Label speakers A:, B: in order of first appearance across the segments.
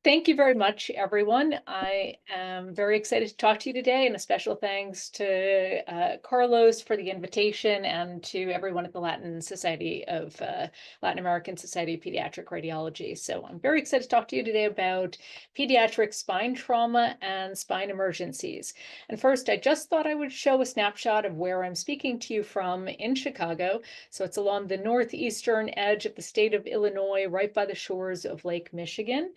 A: Thank you very much, everyone. I am very excited to talk to you today, and a special thanks to Carlos for the invitation and to everyone at the Latin American Society of Pediatric Radiology. So I'm very excited to talk to you today about pediatric spine trauma and spine emergencies. And first, I just thought I would show a snapshot of where I'm speaking to you from in Chicago. So it's along the northeastern edge of the state of Illinois, right by the shores of Lake Michigan.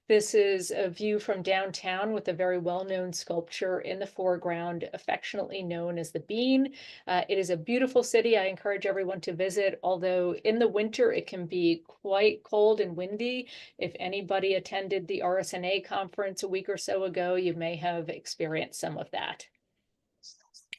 A: This is a view from downtown with a very well-known sculpture in the foreground, affectionately known as the Bean. It is a beautiful city. I encourage everyone to visit, although in the winter it can be quite cold and windy. If anybody attended the RSNA conference a week or so ago, you may have experienced some of that.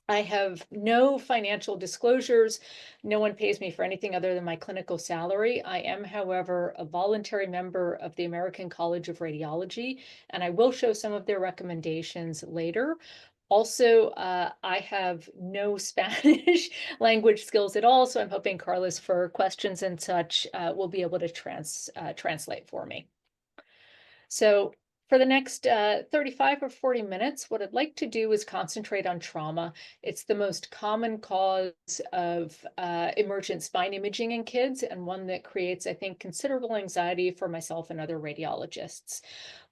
A: I have no financial disclosures. No one pays me for anything other than my clinical salary. I am, however, a voluntary member of the American College of Radiology, and I will show some of their recommendations later. Also, I have no Spanish language skills at all, so I'm hoping Carlos, for questions and such, will be able to translate for me. So for the next 35 or 40 minutes, what I'd like to do is concentrate on trauma. It's the most common cause of emergent spine imaging in kids, and one that creates, I think, considerable anxiety for myself and other radiologists.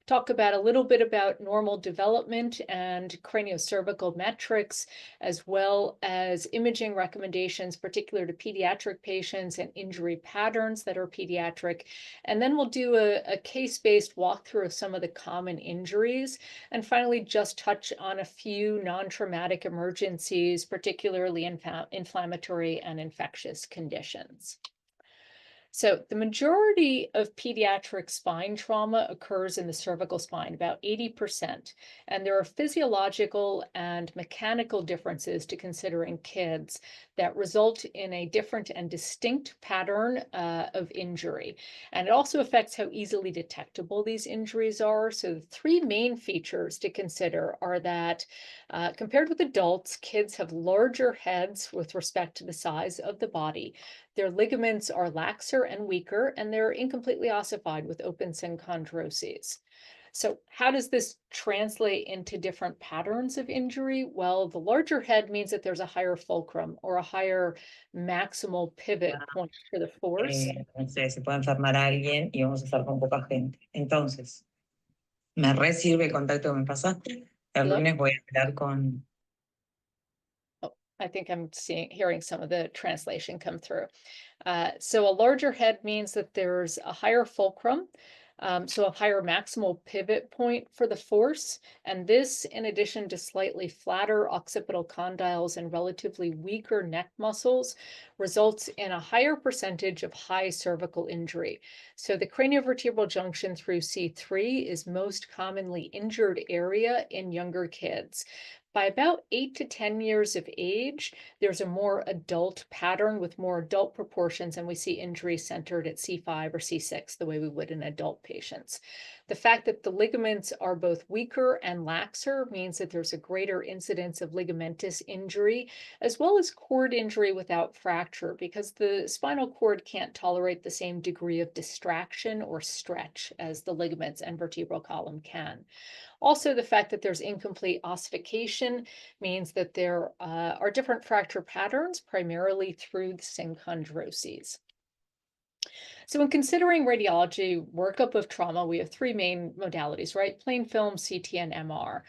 A: Talk about a little bit about normal development and craniocervical metrics, as well as imaging recommendations, particular to pediatric patients and injury patterns that are pediatric. And then we'll do a case-based walkthrough of some of the common injuries. And finally, just touch on a few non-traumatic emergencies, particularly inflammatory and infectious conditions. So the majority of pediatric spine trauma occurs in the cervical spine, about 80%. And there are physiological and mechanical differences to consider in kids that result in a different and distinct pattern of injury. And it also affects how easily detectable these injuries are. So the three main features to consider are that compared with adults, kids have larger heads with respect to the size of the body. Their ligaments are laxer and weaker, and they're incompletely ossified with open synchondroses. So how does this translate into different patterns of injury? Well, the larger head means that there's a higher fulcrum or a higher maximal pivot point for the force.
B: No sé, se puede enfermar a alguien y vamos a estar con poca gente. Entonces, me re sirve el contacto que me pasaste. El lunes voy a hablar con...
A: I think I'm hearing some of the translation come through. So a larger head means that there's a higher fulcrum, so a higher maximal pivot point for the force. And this, in addition to slightly flatter occipital condyles and relatively weaker neck muscles, results in a higher percentage of high cervical injury. So the craniovertebral junction through C3 is most commonly injured area in younger kids. By about 8 to 10 years of age, there's a more adult pattern with more adult proportions, and we see injury centered at C5 or C6, the way we would in adult patients. The fact that the ligaments are both weaker and laxer means that there's a greater incidence of ligamentous injury, as well as cord injury without fracture, because the spinal cord can't tolerate the same degree of distraction or stretch as the ligaments and vertebral column can. Also, the fact that there's incomplete ossification means that there are different fracture patterns, primarily through the synchondroses. So when considering radiology workup of trauma, we have three main modalities, right? Plain film, CT, and MR.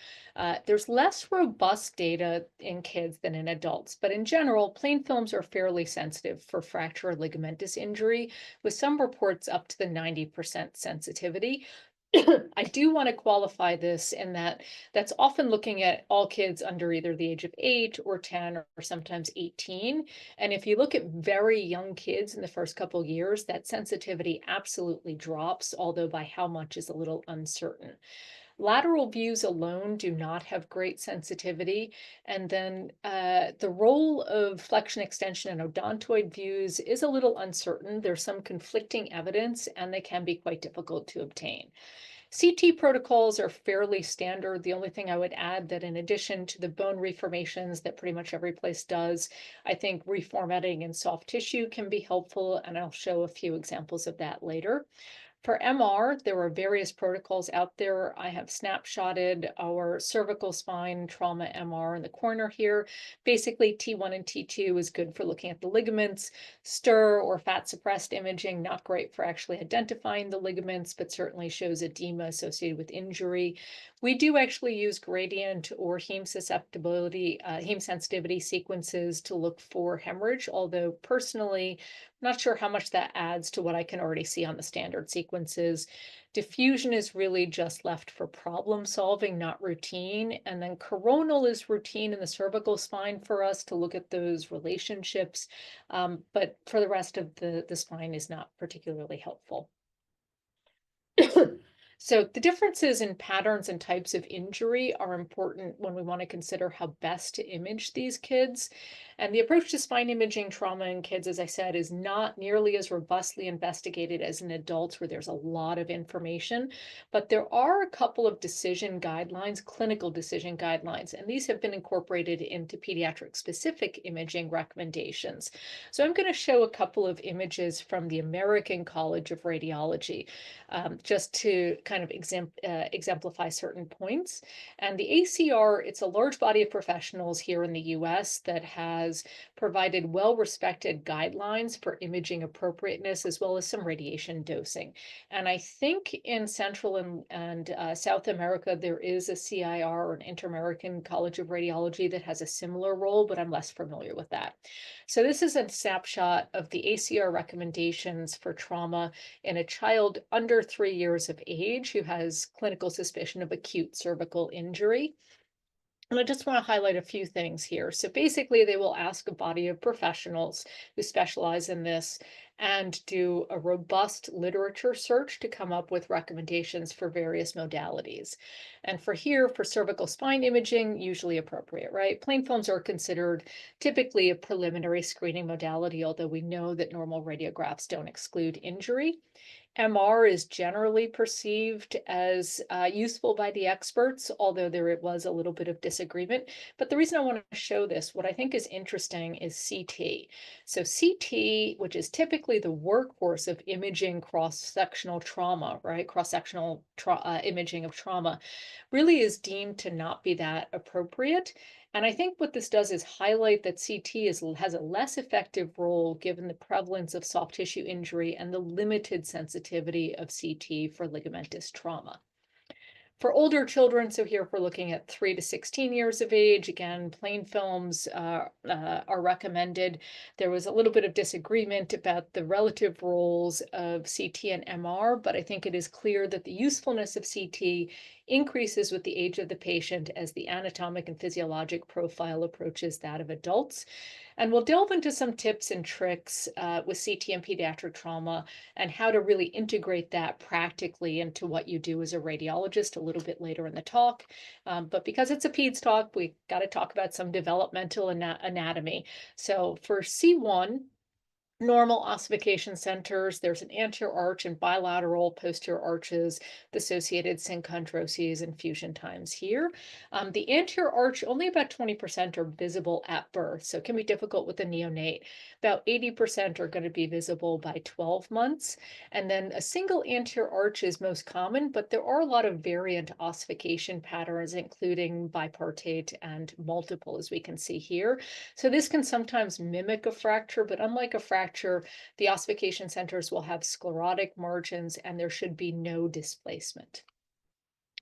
A: There's less robust data in kids than in adults, but in general, plain films are fairly sensitive for fracture or ligamentous injury, with some reports up to the 90% sensitivity. I do want to qualify this in that that's often looking at all kids under either the age of 8 or 10 or sometimes 18. And if you look at very young kids in the first couple of years, that sensitivity absolutely drops, although by how much is a little uncertain. Lateral views alone do not have great sensitivity. And then the role of flexion extension and odontoid views is a little uncertain. There's some conflicting evidence, and they can be quite difficult to obtain. CT protocols are fairly standard. The only thing I would add that in addition to the bone reformations that pretty much every place does, I think reformatting in soft tissue can be helpful, and I'll show a few examples of that later. For MR, there are various protocols out there. I have snapshotted our cervical spine trauma MR in the corner here. Basically, T1 and T2 is good for looking at the ligaments. STIR or fat suppressed imaging, not great for actually identifying the ligaments, but certainly shows edema associated with injury. We do actually use gradient or heme susceptibility, heme sensitivity sequences to look for hemorrhage, although personally, not sure how much that adds to what I can already see on the standard sequences. Diffusion is really just left for problem solving, not routine. And then coronal is routine in the cervical spine for us to look at those relationships. But for the rest of the spine is not particularly helpful. So the differences in patterns and types of injury are important when we want to consider how best to image these kids. And the approach to spine imaging trauma in kids, as I said, is not nearly as robustly investigated as in adults, where there's a lot of information. But there are a couple of decision guidelines, clinical decision guidelines, and these have been incorporated into pediatric specific imaging recommendations. So I'm going to show a couple of images from the American College of Radiology, just to kind of exemplify certain points. And the ACR, it's a large body of professionals here in the US that has provided well-respected guidelines for imaging appropriateness, as well as some radiation dosing. And I think in Central and South America, there is a CIR, or an Inter-American College of Radiology, that has a similar role, but I'm less familiar with that. So this is a snapshot of the ACR recommendations for trauma in a child under 3 years of age who has clinical suspicion of acute cervical injury. And I just want to highlight a few things here. So basically, they will ask a body of professionals who specialize in this and do a robust literature search to come up with recommendations for various modalities. And for cervical spine imaging, usually appropriate, right? Plain films are considered typically a preliminary screening modality, although we know that normal radiographs don't exclude injury. MR is generally perceived as useful by the experts, although there was a little bit of disagreement. But the reason I want to show this, what I think is interesting, is CT. So CT, which is typically the workhorse of imaging cross-sectional trauma, right? Cross-sectional imaging of trauma, really is deemed to not be that appropriate. And I think what this does is highlight that CT has a less effective role given the prevalence of soft tissue injury and the limited sensitivity of CT for ligamentous trauma. For older children, so here we're looking at 3 to 16 years of age, again, plain films are recommended. There was a little bit of disagreement about the relative roles of CT and MR, but I think it is clear that the usefulness of CT increases with the age of the patient as the anatomic and physiologic profile approaches that of adults. And we'll delve into some tips and tricks with CT and pediatric trauma and how to really integrate that practically into what you do as a radiologist a little bit later in the talk. But because it's a peds talk, we got to talk about some developmental anatomy. So for C1, normal ossification centers, there's an anterior arch and bilateral posterior arches, the associated synchondroses and fusion times here. The anterior arch, only about 20% are visible at birth, so it can be difficult with a neonate. About 80% are going to be visible by 12 months. And then a single anterior arch is most common, but there are a lot of variant ossification patterns, including bipartite and multiple, as we can see here. So this can sometimes mimic a fracture, but unlike a fracture, the ossification centers will have sclerotic margins and there should be no displacement.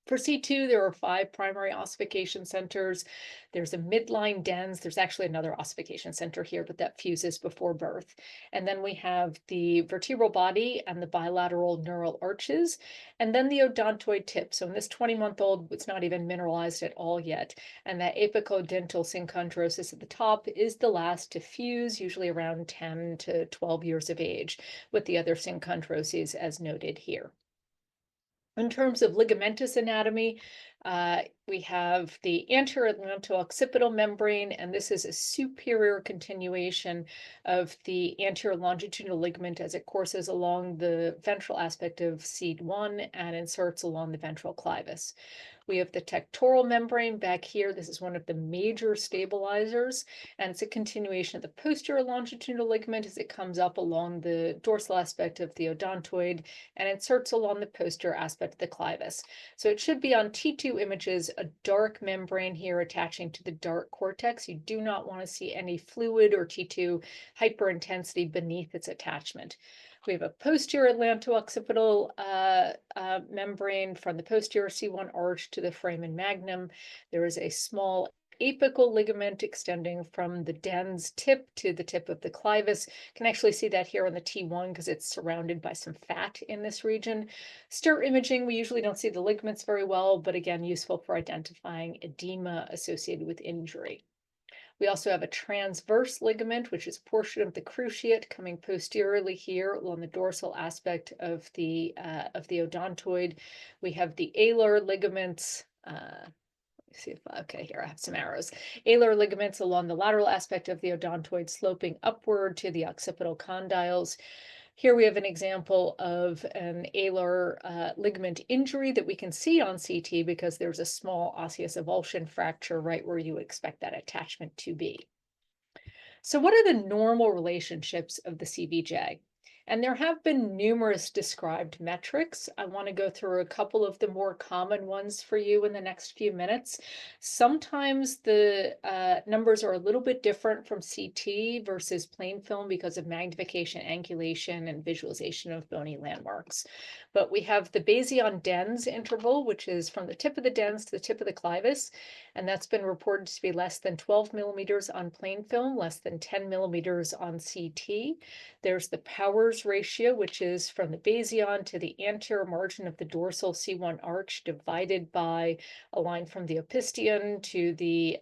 A: For C2, there are 5 primary ossification centers. There's a midline dens. There's actually another ossification center here, but that fuses before birth. And then we have the vertebral body and the bilateral neural arches, and then the odontoid tip. So in this 20-month-old, it's not even mineralized at all yet. And that apicodental synchondrosis at the top is the last to fuse, usually around 10 to 12 years of age, with the other synchondroses as noted here. In terms of ligamentous anatomy, We have the anterior atlanto-occipital membrane, and this is a superior continuation of the anterior longitudinal ligament as it courses along the ventral aspect of C1 and inserts along the ventral clivus. We have the tectoral membrane back here. This is one of the major stabilizers, and it's a continuation of the posterior longitudinal ligament as it comes up along the dorsal aspect of the odontoid and inserts along the posterior aspect of the clivus. So it should be on T2 images, a dark membrane here attaching to the dark cortex. You do not want to see any fluid or T2 hyperintensity beneath its attachment. We have a posterior atlanto-occipital membrane from the posterior C1 arch to the foramen magnum. There is a small apical ligament extending from the dens tip to the tip of the clivus. You can actually see that here on the T1 because it's surrounded by some fat in this region. STIR imaging, we usually don't see the ligaments very well, but again, useful for identifying edema associated with injury. We also have a transverse ligament, which is a portion of the cruciate coming posteriorly here along the dorsal aspect of the odontoid. We have the alar ligaments. See if, okay, here I have some arrows. Alar ligaments along the lateral aspect of the odontoid sloping upward to the occipital condyles. Here we have an example of an alar ligament injury that we can see on CT because there's a small osseous avulsion fracture right where you would expect that attachment to be. So what are the normal relationships of the CVJ? And there have been numerous described metrics. I want to go through a couple of the more common ones for you in the next few minutes. Sometimes the numbers are a little bit different from CT versus plain film because of magnification, angulation, and visualization of bony landmarks. But we have the basion-dens interval, which is from the tip of the dens to the tip of the clivus, and that's been reported to be less than 12 millimeters on plain film, less than 10 millimeters on CT. There's the Powers ratio, which is from the basion to the anterior margin of the dorsal C1 arch divided by a line from the opistheon to the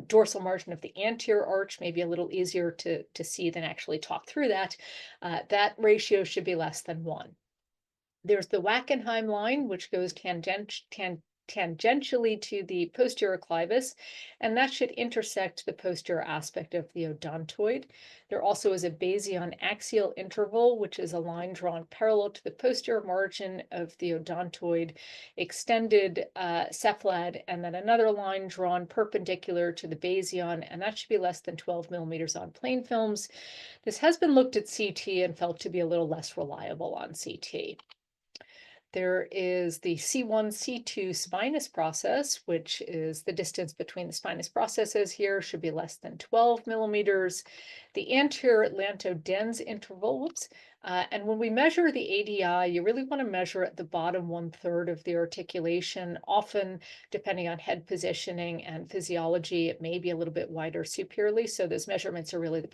A: dorsal margin of the anterior arch, maybe a little easier to see than actually talk through that. That ratio should be less than 1. There's the Wackenheim line, which goes tangentially to the posterior clivus, and that should intersect the posterior aspect of the odontoid. There also is a basion axial interval, which is a line drawn parallel to the posterior margin of the odontoid, extended cephalad, and then another line drawn perpendicular to the basion, and that should be less than 12 millimeters on plain films. This has been looked at CT and felt to be a little less reliable on CT. There is the C1, C2 spinous process, which is the distance between the spinous processes here, should be less than 12 millimeters. The anterior atlanto-dens interval, and when we measure the ADI, you really want to measure at the bottom 1/3 of the articulation. Often, depending on head positioning and physiology, it may be a little bit wider superiorly. So those measurements are really the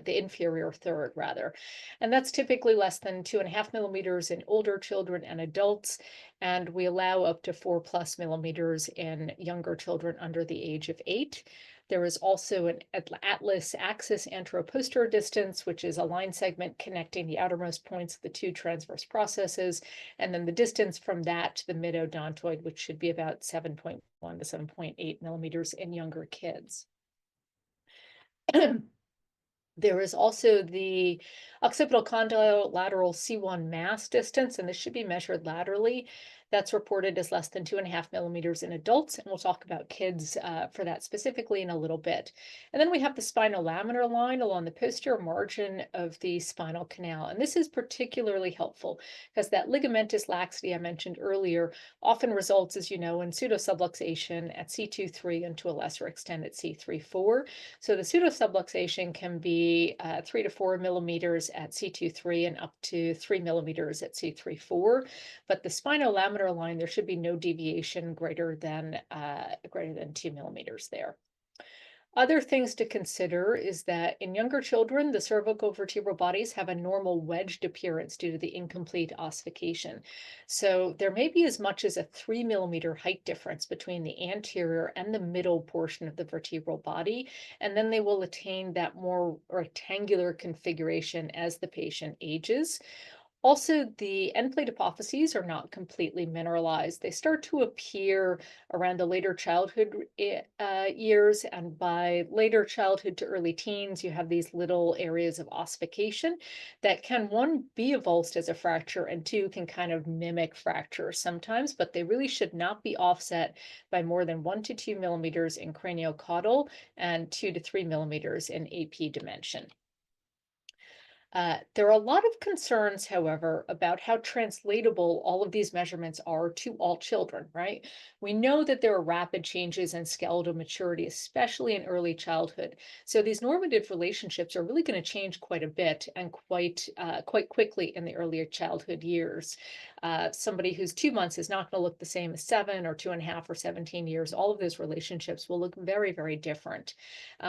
A: inferior third rather. And that's typically less than 2.5 millimeters in older children and adults. And we allow up to 4+ millimeters in younger children under the age of 8. There is also an atlas axis anteroposterior distance, which is a line segment connecting the outermost points of the two transverse processes, and then the distance from that to the mid-odontoid, which should be about 7.1 to 7.8 millimeters in younger kids. There is also the occipital condyle lateral C1 mass distance, and this should be measured laterally. That's reported as less than 2.5 millimeters in adults, and we'll talk about kids for that specifically in a little bit. And then we have the spinolaminar line along the posterior margin of the spinal canal, and this is particularly helpful because that ligamentous laxity I mentioned earlier often results, as you know, in pseudosubluxation at C2-3 and to a lesser extent at C3-4. So the pseudosubluxation can be 3 to 4 millimeters at C2-3 and up to 3 millimeters at C3-4, but the spinolaminar line, there should be no deviation greater than 2 millimeters there. Other things to consider is that in younger children, the cervical vertebral bodies have a normal wedged appearance due to the incomplete ossification. So there may be as much as a 3 millimeter height difference between the anterior and the middle portion of the vertebral body, and then they will attain that more rectangular configuration as the patient ages. Also, the end plate apophyses are not completely mineralized. They start to appear around the later childhood years, and by later childhood to early teens, you have these little areas of ossification that can, one, be avulsed as a fracture, and two, can kind of mimic fractures sometimes, but they really should not be offset by more than 1 to 2 millimeters in craniocaudal and 2 to 3 millimeters in AP dimension. There are a lot of concerns, however, about how translatable all of these measurements are to all children, right? We know that there are rapid changes in skeletal maturity, especially in early childhood. So these normative relationships are really going to change quite a bit and quite quickly in the earlier childhood years. Somebody who's 2 months is not going to look the same as 7 or 2.5 or 17 years. All of those relationships will look very, very different.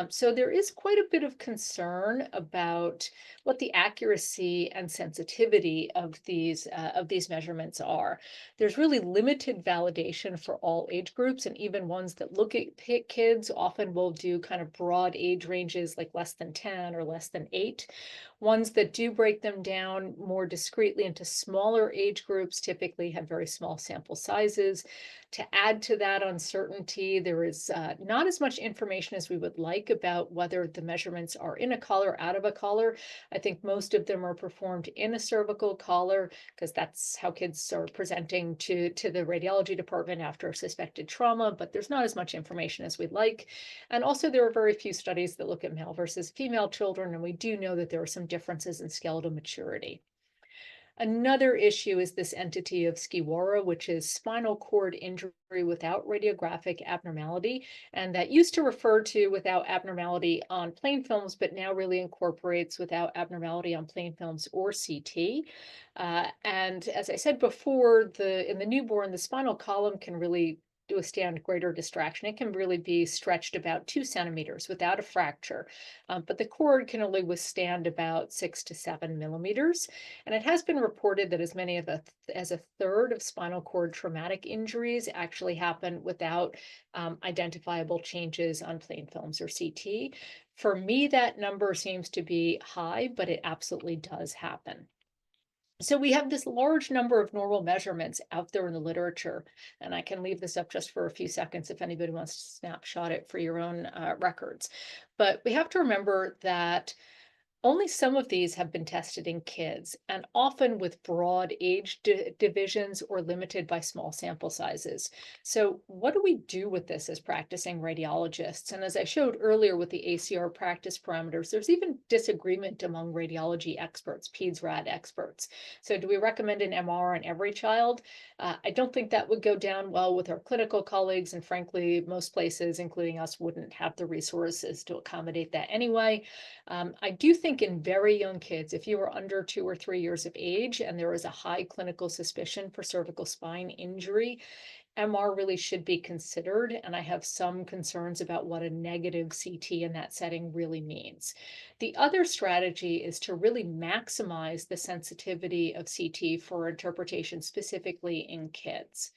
A: So there is quite a bit of concern about what the accuracy and sensitivity of these measurements are. There's really limited validation for all age groups, and even ones that look at kids often will do kind of broad age ranges like less than 10 or less than 8. Ones that do break them down more discreetly into smaller age groups typically have very small sample sizes. To add to that uncertainty, there is not as much information as we would like about whether the measurements are in a collar, out of a collar. I think most of them are performed in a cervical collar because that's how kids are presenting to the radiology department after suspected trauma, but there's not as much information as we'd like. And also, there are very few studies that look at male versus female children, and we do know that there are some differences in skeletal maturity. Another issue is this entity of SCIWARA, which is spinal cord injury without radiographic abnormality. And that used to refer to without abnormality on plain films, but now really incorporates without abnormality on plain films or CT. And as I said before, in the newborn, the spinal column can really withstand greater distraction. It can really be stretched about 2 centimeters without a fracture, but the cord can only withstand about 6 to 7 millimeters. And it has been reported that as many as a third of spinal cord traumatic injuries actually happen without identifiable changes on plain films or CT. For me, that number seems to be high, but it absolutely does happen. So we have this large number of normal measurements out there in the literature, and I can leave this up just for a few seconds if anybody wants to snapshot it for your own records. But we have to remember that only some of these have been tested in kids, and often with broad age divisions or limited by small sample sizes. So what do we do with this as practicing radiologists? And as I showed earlier with the ACR practice parameters, there's even disagreement among radiology experts, peds rad experts. So do we recommend an MR on every child? I don't think that would go down well with our clinical colleagues, and frankly, most places, including us, wouldn't have the resources to accommodate that anyway. I do think in very young kids, if you are under 2 or 3 years of age and there is a high clinical suspicion for cervical spine injury, MR really should be considered, and I have some concerns about what a negative CT in that setting really means. The other strategy is to really maximize the sensitivity of CT for interpretation, specifically in kids.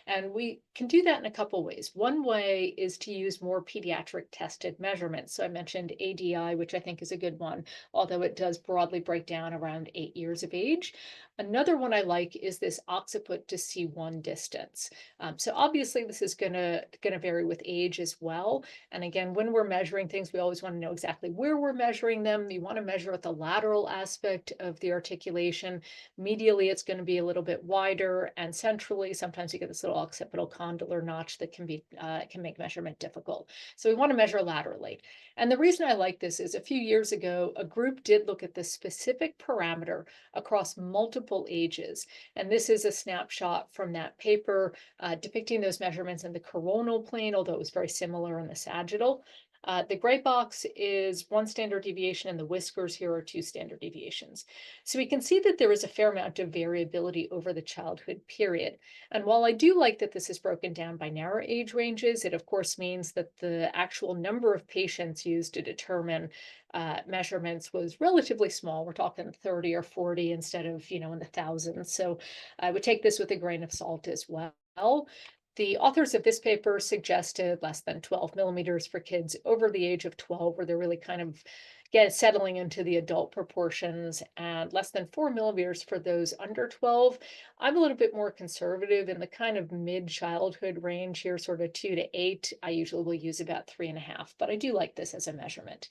A: And we can do that in a couple ways. One way is to use more pediatric tested measurements. So I mentioned ADI, which I think is a good one, although it does broadly break down around 8 years of age. Another one I like is this occiput to C1 distance. So obviously this is gonna vary with age as well. And again, when we're measuring things, we always want to know exactly where we're measuring them. You want to measure at the lateral aspect of the articulation. Medially, it's going to be a little bit wider, and centrally, sometimes you get this little occipital condylar notch that can make measurement difficult. So we want to measure laterally. And the reason I like this is a few years ago, a group did look at this specific parameter across multiple ages. And this is a snapshot from that paper depicting those measurements in the coronal plane, although it was very similar in the sagittal. The gray box is 1 standard deviation, and the whiskers here are 2 standard deviations. So we can see that there is a fair amount of variability over the childhood period. And while I do like that this is broken down by narrow age ranges, it of course means that the actual number of patients used to determine measurements was relatively small. We're talking 30 or 40 instead of, in the thousands. So I would take this with a grain of salt as well. The authors of this paper suggested less than 12 millimeters for kids over the age of 12, where they're really kind of settling into the adult proportions, and less than 4 millimeters for those under 12. I'm a little bit more conservative in the kind of mid-childhood range here, sort of 2 to 8. I usually will use about 3.5, but I do like this as a measurement.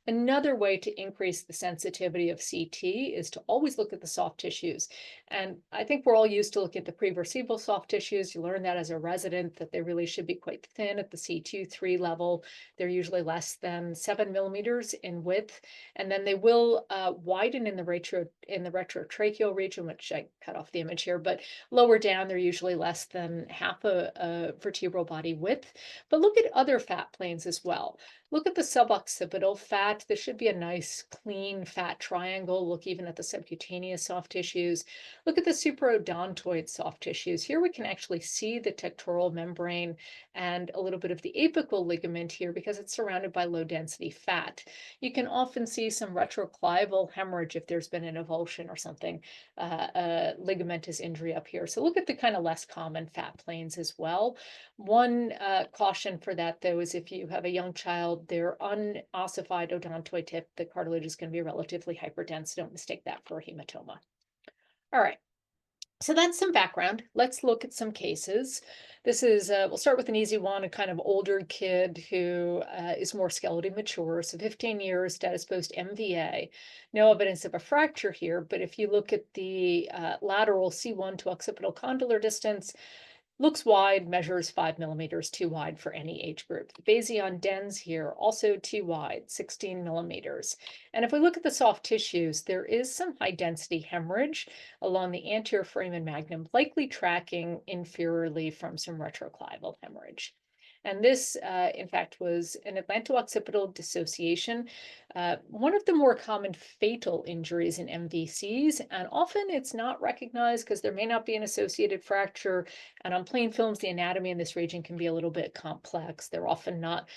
A: Another way to increase the sensitivity of CT is to always look at the soft tissues. And I think we're all used to looking at the prevertebral soft tissues. You learn that as a resident, that they really should be quite thin at the C2, 3 level. They're usually less than 7 millimeters in width. And then they will widen in the retrotracheal region, which I cut off the image here, but lower down, they're usually less than half a vertebral body width. But look at other fat planes as well. Look at the suboccipital fat. This should be a nice, clean, fat triangle. Look even at the subcutaneous soft tissues. Look at the supraodontoid soft tissues. Here we can actually see the tectoral membrane and a little bit of the apical ligament here because it's surrounded by low-density fat. You can often see some retroclival hemorrhage if there's been an avulsion or something, ligamentous injury up here. So look at the kind of less common fat planes as well. One caution for that, though, is if you have a young child, their unossified odontoid tip, the cartilage is going to be relatively hyperdense. Don't mistake that for a hematoma. All right. So that's some background. Let's look at some cases. This is, we'll start with an easy one, a kind of older kid who is more skeletally mature. So 15 years, status post MVA. No evidence of a fracture here, but if you look at the lateral C1 to occipital condylar distance, looks wide, measures 5 millimeters, too wide for any age group. The basion dens here, also too wide, 16 millimeters. And if we look at the soft tissues, there is some high density hemorrhage along the anterior foramen magnum, likely tracking inferiorly from some retroclival hemorrhage. And this, in fact, was an atlanto-occipital dissociation, one of the more common fatal injuries in MVCs. And often it's not recognized because there may not be an associated fracture. And on plain films, the anatomy in this region can be a little bit complex. They're often not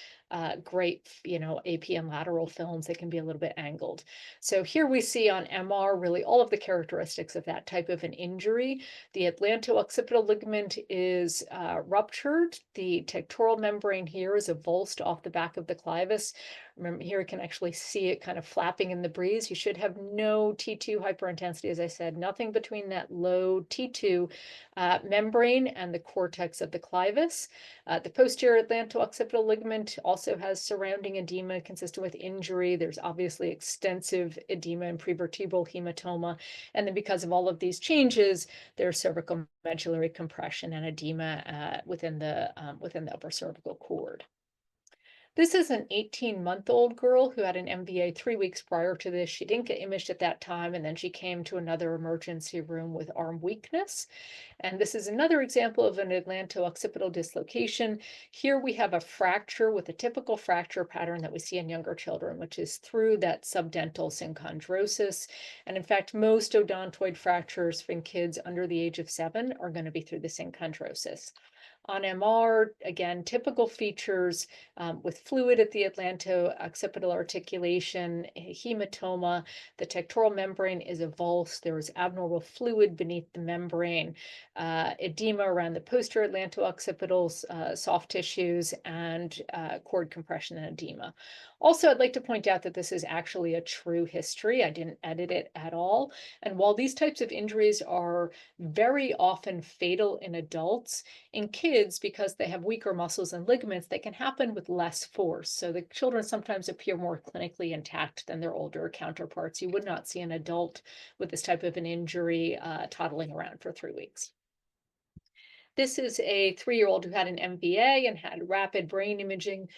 A: great, APM lateral films. They can be a little bit angled. So here we see on MR really all of the characteristics of that type of an injury. The atlanto-occipital ligament is ruptured. The tectoral membrane here is avulsed off the back of the clivus. Remember, here you can actually see it kind of flapping in the breeze. You should have no T2 hyperintensity, as I said, nothing between that low T2 membrane and the cortex of the clivus. The posterior atlanto-occipital ligament also has surrounding edema consistent with injury. There's obviously extensive edema and prevertebral hematoma. And then because of all of these changes, there's cervical medullary compression and edema within the upper cervical cord. This is an 18-month-old girl who had an MVA 3 weeks prior to this. She didn't get imaged at that time, and then she came to another emergency room with arm weakness. And this is another example of an atlanto-occipital dislocation. Here we have a fracture with a typical fracture pattern that we see in younger children, which is through that subdental synchondrosis. And in fact, most odontoid fractures in kids under the age of 7 are going to be through the synchondrosis. On MR, again, typical features with fluid at the atlanto-occipital articulation, hematoma, the tectoral membrane is avulsed, there is abnormal fluid beneath the membrane, edema around the posterior atlanto-occipital soft tissues, and cord compression and edema. Also, I'd like to point out that this is actually a true history. I didn't edit it at all. And while these types of injuries are very often fatal in adults, in kids, because they have weaker muscles and ligaments, they can happen with less force. So the children sometimes appear more clinically intact than their older counterparts. You would not see an adult with this type of an injury toddling around for 3 weeks. This is a 3-year-old who had an MVA and had rapid brain imaging.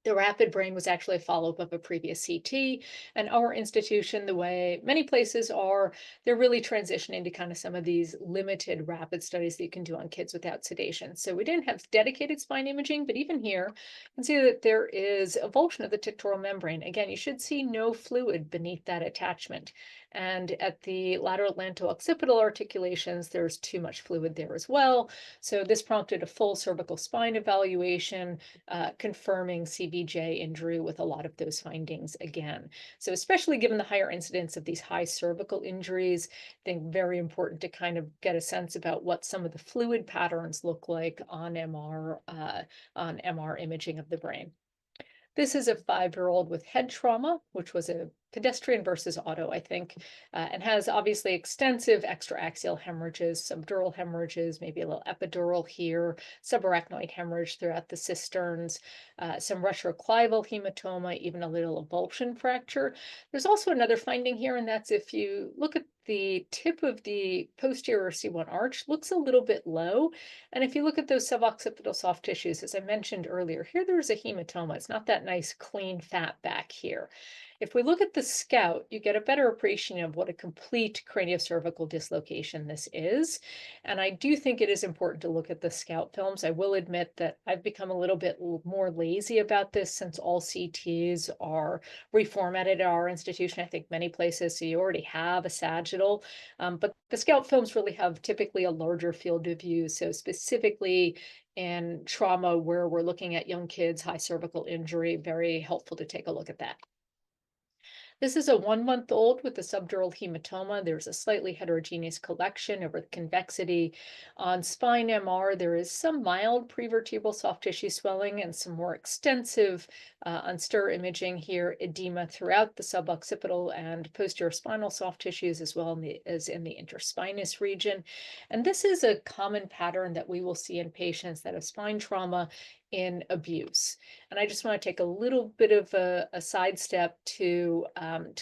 A: The rapid brain was actually a follow-up of a previous CT, and our institution, the way many places are, they're really transitioning to kind of some of these limited rapid studies that you can do on kids without sedation. So we didn't have dedicated spine imaging, but even here, you can see that there is avulsion of the tectoral membrane. Again, you should see no fluid beneath that attachment. And at the lateral atlanto-occipital articulations, there's too much fluid there as well. So this prompted a full cervical spine evaluation, confirming CV ABJ injury with a lot of those findings again. So especially given the higher incidence of these high cervical injuries, I think very important to kind of get a sense about what some of the fluid patterns look like on MR imaging of the brain. This is a 5-year-old with head trauma, which was a pedestrian versus auto, I think, and has obviously extensive extraaxial hemorrhages, subdural hemorrhages, maybe a little epidural here, subarachnoid hemorrhage throughout the cisterns, some retroclival hematoma, even a little avulsion fracture. There's also another finding here, and that's if you look at the tip of the posterior C1 arch, looks a little bit low. And if you look at those suboccipital soft tissues, as I mentioned earlier, here there's a hematoma. It's not that nice, clean fat back here. If we look at the SCOUT, you get a better appreciation of what a complete craniocervical dislocation this is. And I do think it is important to look at the SCOUT films. I will admit that I've become a little bit more lazy about this since all CTs are reformatted at our institution. I think many places, so you already have a sagittal, but the SCOUT films really have typically a larger field of view. So specifically in trauma where we're looking at young kids, high cervical injury, very helpful to take a look at that. This is a 1-month-old with a subdural hematoma. There's a slightly heterogeneous collection over the convexity. On spine MR, there is some mild prevertebral soft tissue swelling and some more extensive on STIR imaging here, edema throughout the suboccipital and posterior spinal soft tissues, as well as in the interspinous region. And this is a common pattern that we will see in patients that have spine trauma in abuse. And I just want to take a little bit of a sidestep to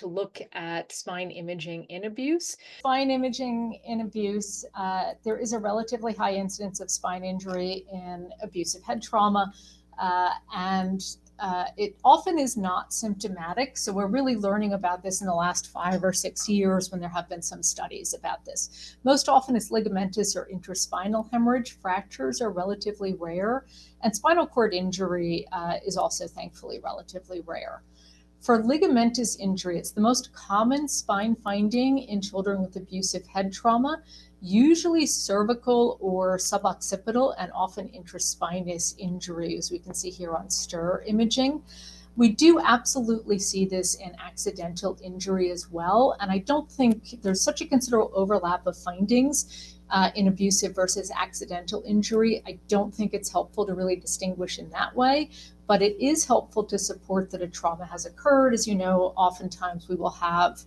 A: look at spine imaging in abuse. Spine imaging in abuse, there is a relatively high incidence of spine injury in abusive head trauma, and it often is not symptomatic. So we're really learning about this in the last 5 or 6 years when there have been some studies about this. Most often it's ligamentous or interspinal hemorrhage. Fractures are relatively rare, and spinal cord injury is also thankfully relatively rare. For ligamentous injury, it's the most common spine finding in children with abusive head trauma, usually cervical or suboccipital, and often intraspinous injury, as we can see here on STIR imaging. We do absolutely see this in accidental injury as well, and I don't think there's such a considerable overlap of findings in abusive versus accidental injury. I don't think it's helpful to really distinguish in that way, but it is helpful to support that a trauma has occurred. As you know, oftentimes we will have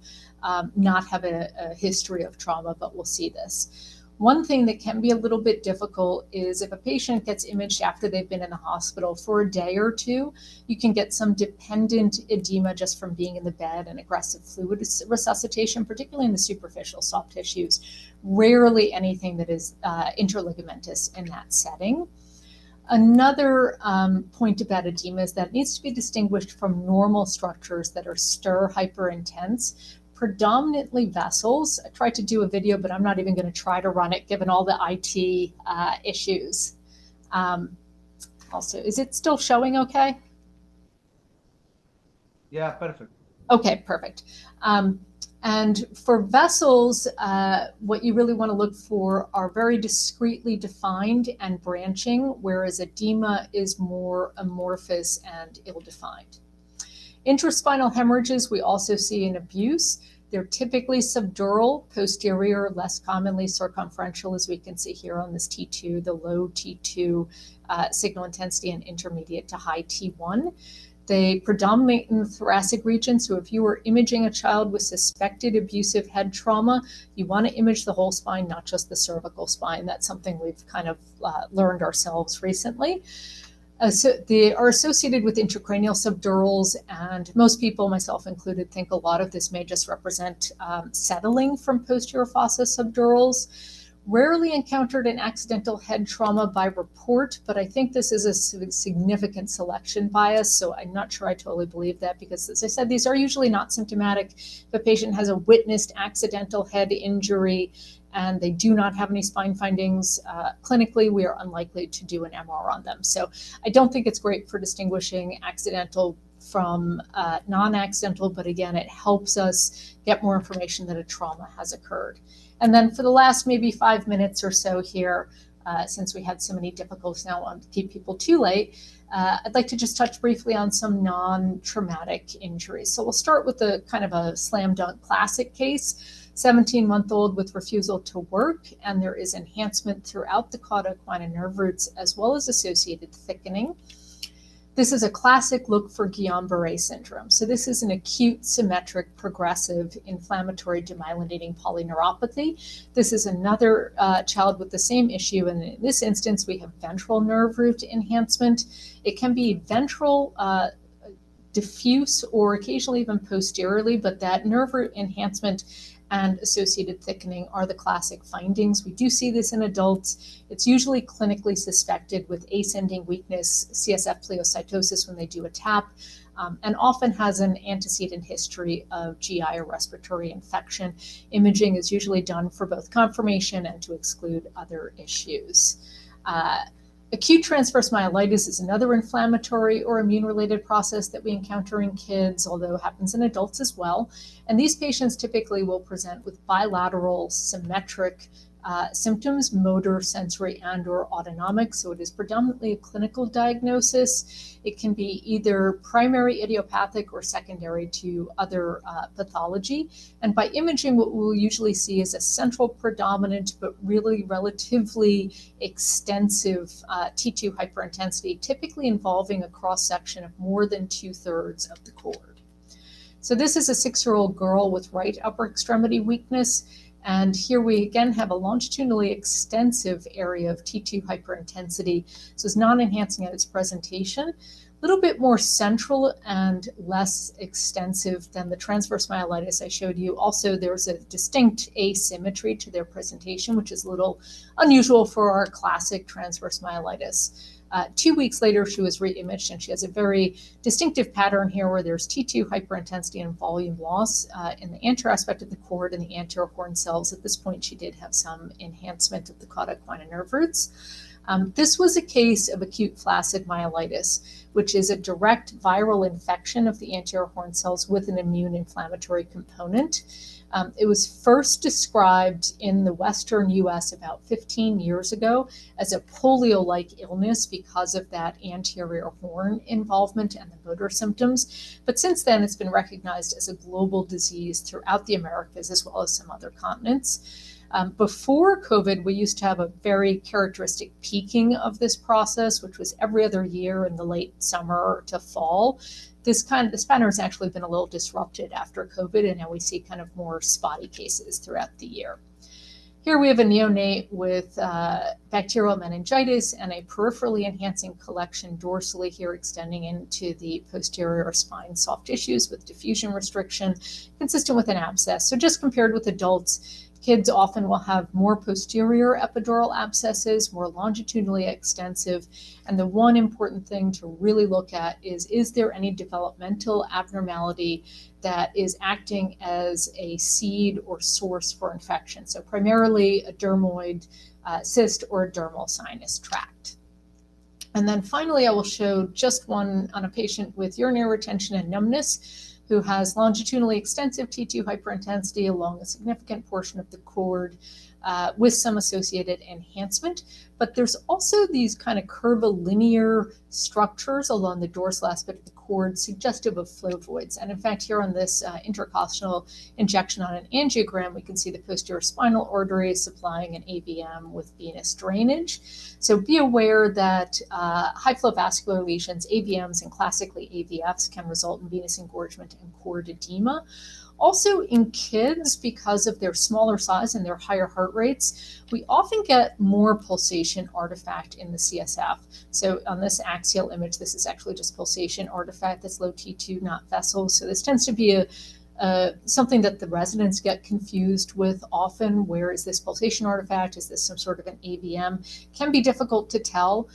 A: not have a history of trauma, but we'll see this. One thing that can be a little bit difficult is if a patient gets imaged after they've been in the hospital for a day or two, you can get some dependent edema just from being in the bed and aggressive fluid resuscitation, particularly in the superficial soft tissues. Rarely anything that is interligamentous in that setting. Another point about edema is that it needs to be distinguished from normal structures that are STIR hyperintense, predominantly vessels. I tried to do a video, but I'm not even going to try to run it given all the IT issues. Also, is it still showing okay?
C: Yeah, perfect.
A: Okay, perfect. And for vessels, what you really want to look for are very discretely defined and branching, whereas edema is more amorphous and ill-defined. Intraspinal hemorrhages we also see in abuse. They're typically subdural, posterior, less commonly circumferential, as we can see here on this T2, the low T2 signal intensity and intermediate to high T1. They predominate in the thoracic region, so if you were imaging a child with suspected abusive head trauma, you want to image the whole spine, not just the cervical spine. That's something we've kind of learned ourselves recently. So they are associated with intracranial subdurals, and most people, myself included, think a lot of this may just represent settling from posterior fossa subdurals. Rarely encountered in accidental head trauma by report, but I think this is a significant selection bias, so I'm not sure I totally believe that because, as I said, these are usually not symptomatic. If a patient has a witnessed accidental head injury and they do not have any spine findings clinically, we are unlikely to do an MR on them. So I don't think it's great for distinguishing accidental from non-accidental, but again, it helps us get more information that a trauma has occurred. And then for the last maybe 5 minutes or so here, since we had so many difficulties now, I want to keep people too late. I'd like to just touch briefly on some non-traumatic injuries. So we'll start with a kind of a slam dunk classic case, 17-month-old with refusal to work, and there is enhancement throughout the cauda-equina nerve roots as well as associated thickening. This is a classic look for Guillain-Barré syndrome. So this is an acute, symmetric, progressive, inflammatory demyelinating polyneuropathy. This is another child with the same issue, and in this instance, we have ventral nerve root enhancement. It can be ventral, diffuse, or occasionally even posteriorly, but that nerve root enhancement and associated thickening are the classic findings. We do see this in adults. It's usually clinically suspected with ascending weakness, CSF pleocytosis when they do a TAP, and often has an antecedent history of GI or respiratory infection. Imaging is usually done for both confirmation and to exclude other issues. Acute transverse myelitis is another inflammatory or immune-related process that we encounter in kids, although it happens in adults as well. And these patients typically will present with bilateral symmetric symptoms, motor, sensory, and/or autonomic. So it is predominantly a clinical diagnosis. It can be either primary idiopathic or secondary to other pathology. And by imaging, what we'll usually see is a central predominant, but really relatively extensive T2 hyperintensity, typically involving a cross-section of more than 2/3 of the cord. So this is a 6-year-old girl with right upper extremity weakness. And here we again have a longitudinally extensive area of T2 hyperintensity. So it's non-enhancing at its presentation, a little bit more central and less extensive than the transverse myelitis I showed you. Also, there's a distinct asymmetry to their presentation, which is a little unusual for our classic transverse myelitis. 2 weeks later, she was re-imaged, and she has a very distinctive pattern here where there's T2 hyperintensity and volume loss in the anterior aspect of the cord and the anterior horn cells. At this point, she did have some enhancement of the cauda-equina nerve roots. This was a case of acute flaccid myelitis, which is a direct viral infection of the anterior horn cells with an immune inflammatory component. It was first described in the Western US about 15 years ago as a polio-like illness because of that anterior horn involvement and the motor symptoms. But since then, it's been recognized as a global disease throughout the Americas as well as some other continents. Before COVID, we used to have a very characteristic peaking of this process, which was every other year in the late summer to fall. This pattern has actually been a little disrupted after COVID, and now we see kind of more spotty cases throughout the year. Here we have a neonate with bacterial meningitis and a peripherally enhancing collection dorsally here extending into the posterior spine soft tissues with diffusion restriction, consistent with an abscess. So just compared with adults, kids often will have more posterior epidural abscesses, more longitudinally extensive. And the one important thing to really look at is there any developmental abnormality that is acting as a seed or source for infection? So primarily a dermoid cyst or a dermal sinus tract. And then finally, I will show just one on a patient with urinary retention and numbness who has longitudinally extensive T2 hyperintensity along a significant portion of the cord with some associated enhancement. But there's also these kind of curvilinear structures along the dorsal aspect of the cord suggestive of flovoids. And in fact, here on this intercostal injection on an angiogram, we can see the posterior spinal artery supplying an AVM with venous drainage. So be aware that high flow vascular lesions, AVMs and classically AVFs, can result in venous engorgement and cord edema. Also in kids, because of their smaller size and their higher heart rates, we often get more pulsation artifact in the CSF. So on this axial image, this is actually just pulsation artifact that's low T2, not vessels. So this tends to be something that the residents get confused with often. Where is this pulsation artifact? Is this some sort of an AVM? Can be difficult to tell.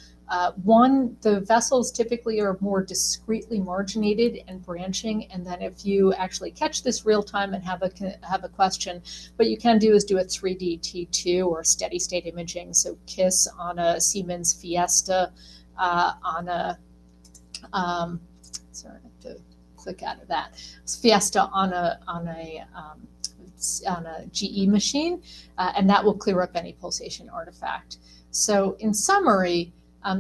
A: One, the vessels typically are more discretely marginated and branching, and then if you actually catch this real time and have a question, what you can do is do a 3D T2 or steady state imaging. So KISS on a Siemens Fiesta on a sorry, I have to click out of that. Fiesta on a GE machine, and that will clear up any pulsation artifact. So in summary,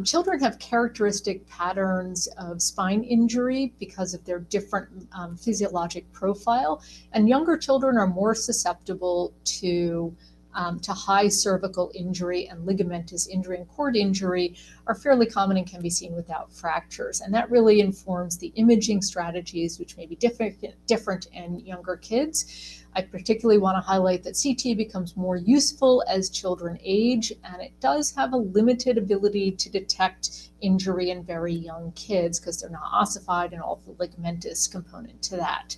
A: children have characteristic patterns of spine injury because of their different physiologic profile, and younger children are more susceptible to high cervical injury, and ligamentous injury and cord injury are fairly common and can be seen without fractures. And that really informs the imaging strategies, which may be different in younger kids. I particularly want to highlight that CT becomes more useful as children age, and it does have a limited ability to detect injury in very young kids because they're not ossified and all the ligamentous component to that.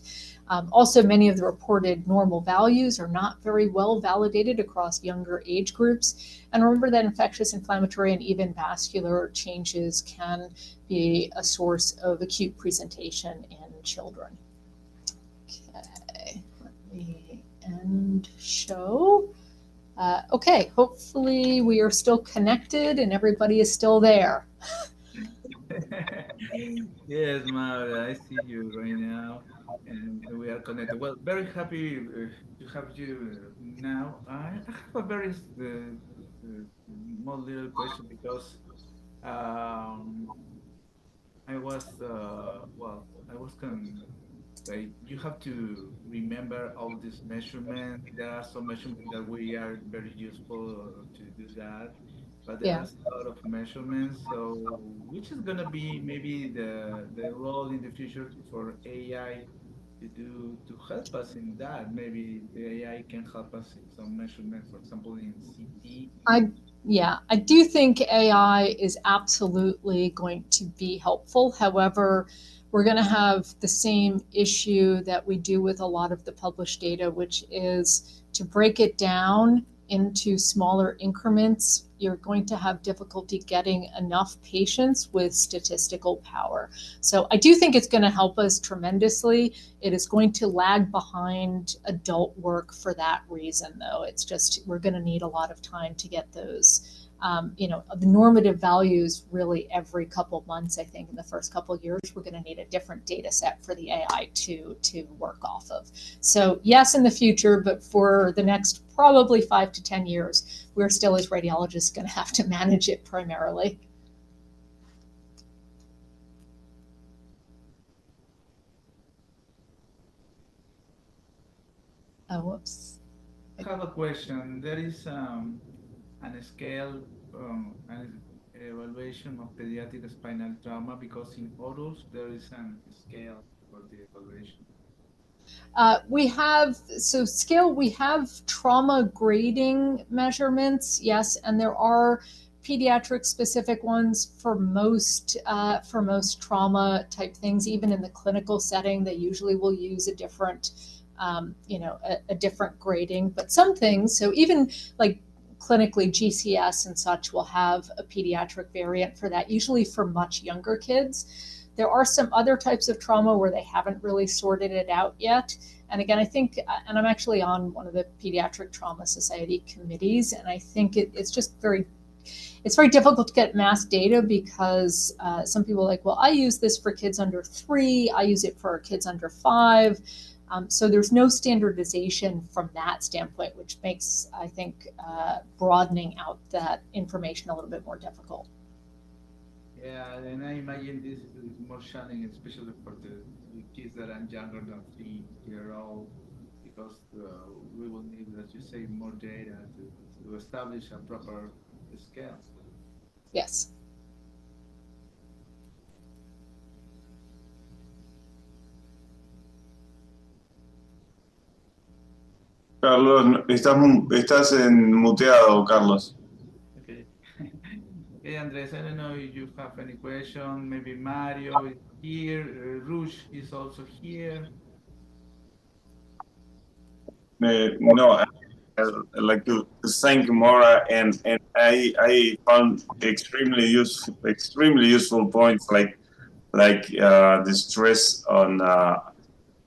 A: Also, many of the reported normal values are not very well validated across younger age groups. And remember that infectious, inflammatory, and even vascular changes can be a source of acute presentation in children. Okay, let me end show. Okay, hopefully we are still connected and everybody is still there.
C: Yes, Maura, I see you right now, and we are connected. Well, very happy to have you now. I have a very small little question because I was like, you have to remember all these measurements. There are some measurements that we are very useful to do that, but there are a lot of measurements. So, which is gonna be maybe the role in the future for AI to help us in that? Maybe the AI can help us in some measurements, for example, in CT.
A: I do think AI is absolutely going to be helpful. However, we're going to have the same issue that we do with a lot of the published data, which is to break it down into smaller increments. You're going to have difficulty getting enough patients with statistical power. So I do think it's going to help us tremendously. It is going to lag behind adult work for that reason, though. It's just, we're going to need a lot of time to get those the normative values really every couple of months. I think in the first couple of years, we're going to need a different data set for the AI to work off of. So yes, in the future, but for the next probably 5 to 10 years, we're still as radiologists going to have to manage it primarily. Oh, whoops.
C: I have a question. There is an scale, an evaluation of pediatric spinal trauma, because in adults there is a scale for the evaluation.
A: We have trauma grading measurements, yes, and there are pediatric specific ones for most trauma type things. Even in the clinical setting, they usually will use a different a different grading, but some things, so even like clinically GCS and such will have a pediatric variant for that, usually for much younger kids. There are some other types of trauma where they haven't really sorted it out yet. And again, I think, and I'm actually on one of the Pediatric Trauma Society committees, and I think it's just very difficult to get mass data because some people are like, well, I use this for kids under 3, I use it for kids under 5. So there's no standardization from that standpoint, which makes, I think, broadening out that information a little bit more difficult.
C: Yeah, and I imagine this is more challenging, especially for the kids that are younger than 3-year-old, because we will need, as you say, more data to establish a proper scale.
A: Yes.
D: Carlos, estás muteado, Carlos.
C: Okay. Hey, Andres, I don't know if you have any question. Maybe Mario is here. Rush is also here.
D: No, I'd like to thank Maura, and I found extremely useful points like the stress on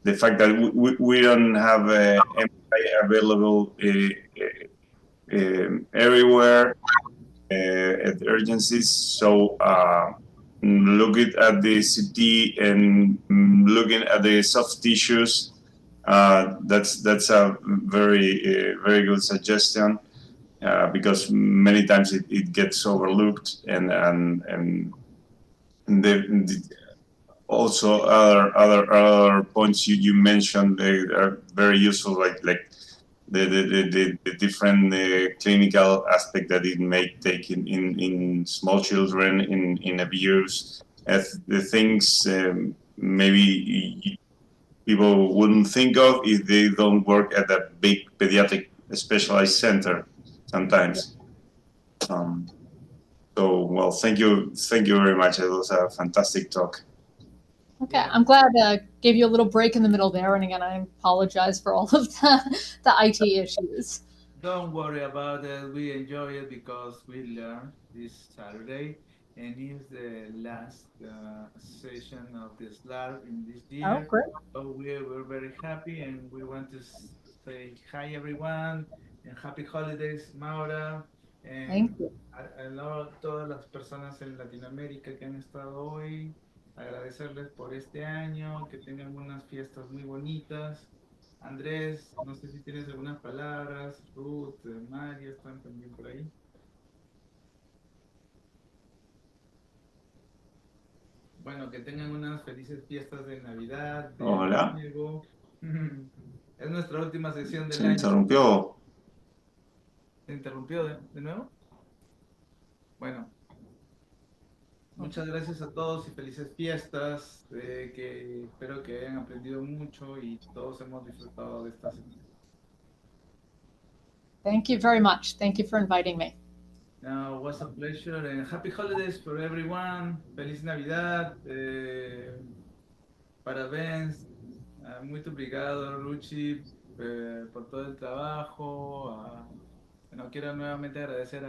D: the fact that we don't have MRI available everywhere at urgencies. So looking at the CT and looking at the soft tissues That's a very good suggestion, because many times it gets overlooked, and also other points you mentioned, they are very useful, like the different clinical aspect that it may take in small children, in abuse, as the things maybe people wouldn't think of if they don't work at a big pediatric specialized center sometimes. So, well, thank you very much. It was a fantastic talk.
A: Okay, I'm glad I gave you a little break in the middle there, and again, I apologize for all of the IT issues.
C: Don't worry about it. We enjoy it because we learned this Saturday, and it's the last session of the SLARP in this
A: Oh,
C: year.
A: great.
C: So we're very happy, and we want to say hi everyone and happy holidays, Maura. And
A: Thank you.
C: I love todas las personas en Latinoamérica que han estado hoy. Agradecerles por este año, que tengan unas fiestas muy bonitas. Andrés, no sé si tienes algunas palabras. Ruth, María, están también por ahí. Bueno, que tengan unas felices fiestas de Navidad, de
D: Hola.
C: Año Nuevo. Es nuestra última sesión del
D: Se
C: año.
D: interrumpió.
C: ¿Se interrumpió de nuevo? Bueno. Muchas gracias a todos y felices fiestas. Que espero que hayan aprendido mucho y todos hemos disfrutado de esta semana.
A: Thank you very much. Thank you for inviting me.
C: No, it was a pleasure and happy holidays for everyone. Feliz Navidad. Parabéns. Muito obrigado, Ruchi, por todo el trabajo. Bueno, quiero nuevamente agradecer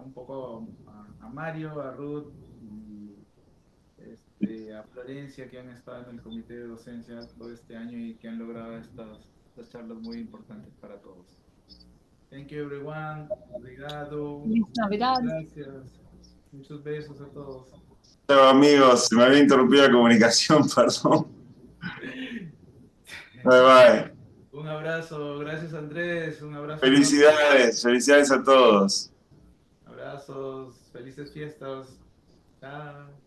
C: un poco a Mario, a Ruth, a Florencia, que han estado en el comité de docencia todo este año y que han logrado estas charlas muy importantes para todos. Thank you everyone. Obrigado.
A: Feliz Navidad.
C: Gracias. Muchos besos a todos.
D: Chao amigos, se me había interrumpido la comunicación, perdón. Bye bye.
C: Un abrazo, gracias Andrés, un abrazo.
D: Felicidades a todos.
C: Abrazos, felices fiestas. Chao.